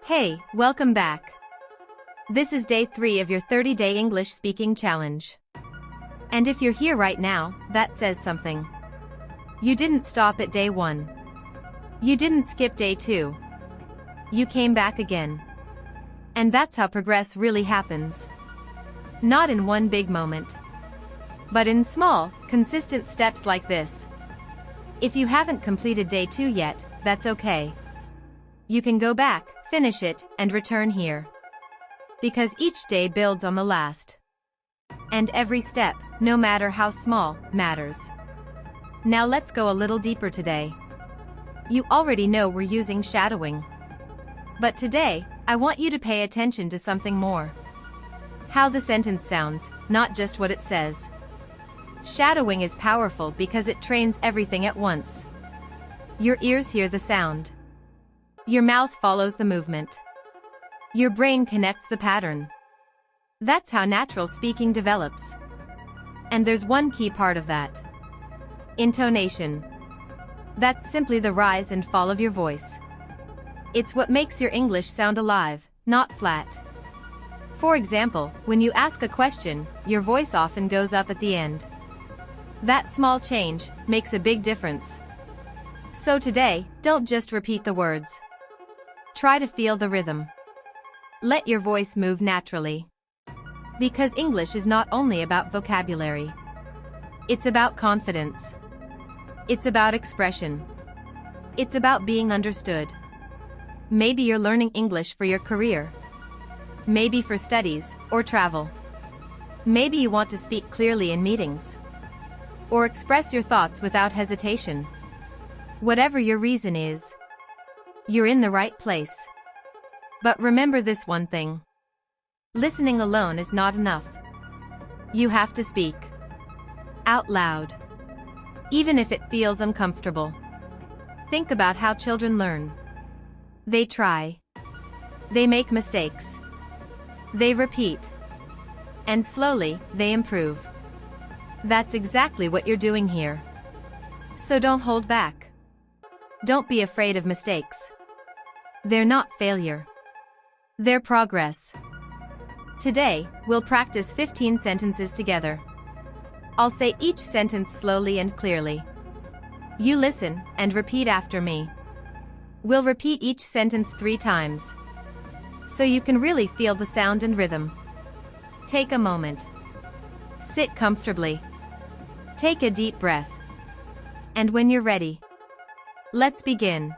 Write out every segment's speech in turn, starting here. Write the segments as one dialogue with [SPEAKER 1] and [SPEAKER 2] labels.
[SPEAKER 1] Hey, welcome back. This is day 3 of your 30-day English speaking challenge. And if you're here right now, that says something. You didn't stop at day 1. You didn't skip day 2. You came back again. And that's how progress really happens. Not in one big moment, but in small, consistent steps like this. If you haven't completed day 2 yet, that's okay. You can go back, finish it, and return here. Because each day builds on the last. And every step, no matter how small, matters. Now let's go a little deeper today. You already know we're using shadowing. But today, I want you to pay attention to something more. How the sentence sounds, not just what it says. Shadowing is powerful because it trains everything at once. Your ears hear the sound. Your mouth follows the movement. Your brain connects the pattern. That's how natural speaking develops. And there's one key part of that. Intonation. That's simply the rise and fall of your voice. It's what makes your English sound alive, not flat. For example, when you ask a question, your voice often goes up at the end. That small change makes a big difference. So today, don't just repeat the words. Try to feel the rhythm. Let your voice move naturally. Because English is not only about vocabulary. It's about confidence. It's about expression. It's about being understood. Maybe you're learning English for your career. Maybe for studies or travel. Maybe you want to speak clearly in meetings. Or express your thoughts without hesitation. Whatever your reason is, you're in the right place. But remember this one thing. Listening alone is not enough. You have to speak. Out loud. Even if it feels uncomfortable. Think about how children learn. They try. They make mistakes. They repeat. And slowly, they improve. That's exactly what you're doing here. So don't hold back. Don't be afraid of mistakes. They're not failure. They're progress. Today, we'll practice 15 sentences together. I'll say each sentence slowly and clearly. You listen and repeat after me. We'll repeat each sentence 3 times. So you can really feel the sound and rhythm. Take a moment. Sit comfortably. Take a deep breath. And when you're ready, let's begin.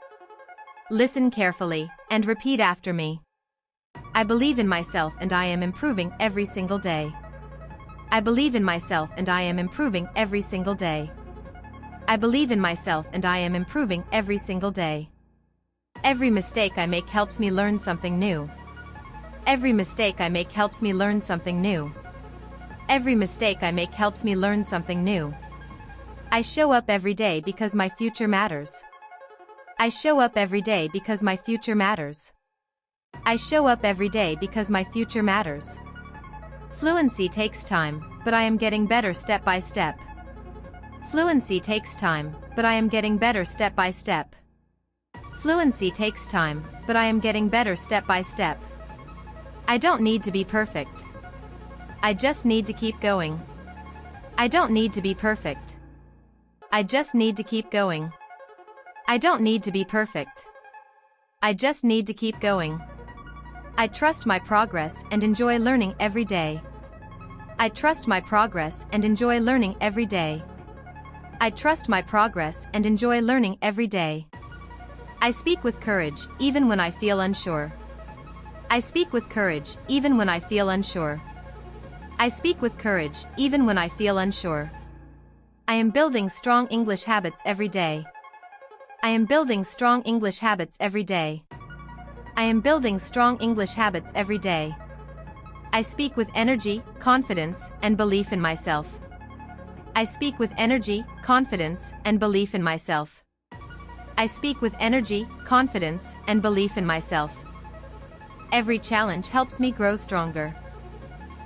[SPEAKER 1] Listen carefully and repeat after me. I believe in myself and I am improving every single day. I believe in myself and I am improving every single day. I believe in myself and I am improving every single day. Every mistake I make helps me learn something new. Every mistake I make helps me learn something new. Every mistake I make helps me learn something new. I show up every day because my future matters. I show up every day because my future matters. I show up every day because my future matters. Fluency takes time, but I am getting better step by step. Fluency takes time, but I am getting better step by step. Fluency takes time, but I am getting better step by step. I don't need to be perfect. I just need to keep going. I don't need to be perfect. I just need to keep going. I don't need to be perfect. I just need to keep going. I trust my progress and enjoy learning every day. I trust my progress and enjoy learning every day. I trust my progress and enjoy learning every day. I speak with courage, even when I feel unsure. I speak with courage, even when I feel unsure. I speak with courage, even when I feel unsure. I am building strong English habits every day. I am building strong English habits every day. I am building strong English habits every day. I speak with energy, confidence, and belief in myself. I speak with energy, confidence, and belief in myself. I speak with energy, confidence, and belief in myself. Every challenge helps me grow stronger.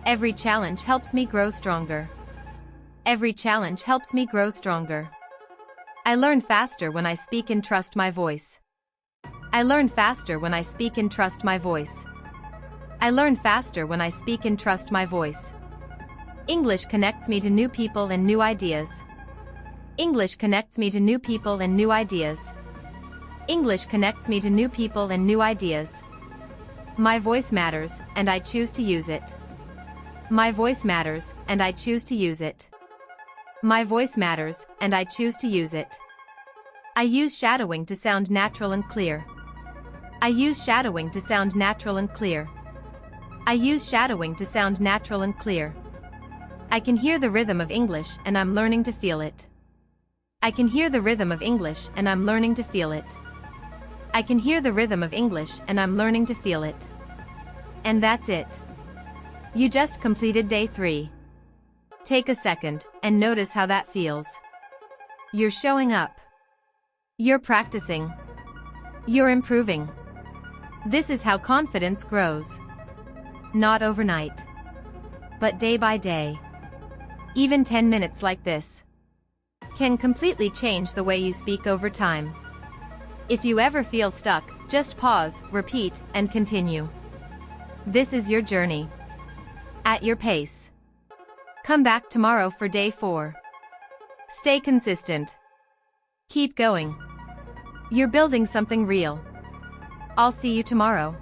[SPEAKER 1] Every challenge helps me grow stronger. Every challenge helps me grow stronger. I learn faster when I speak and trust my voice. I learn faster when I speak and trust my voice. I learn faster when I speak and trust my voice. English connects me to new people and new ideas. English connects me to new people and new ideas. English connects me to new people and new ideas. My voice matters, and I choose to use it. My voice matters, and I choose to use it. My voice matters, and I choose to use it. I use shadowing to sound natural and clear. I use shadowing to sound natural and clear. I use shadowing to sound natural and clear. I can hear the rhythm of English and I'm learning to feel it. I can hear the rhythm of English and I'm learning to feel it. I can hear the rhythm of English and I'm learning to feel it. And that's it. You just completed day 3. Take a second and notice how that feels. You're showing up. You're practicing. You're improving. This is how confidence grows. Not overnight, but day by day. Even 10 minutes like this can completely change the way you speak over time. If you ever feel stuck, just pause, repeat, and continue. This is your journey. At your pace. Come back tomorrow for day 4. Stay consistent. Keep going. You're building something real. I'll see you tomorrow.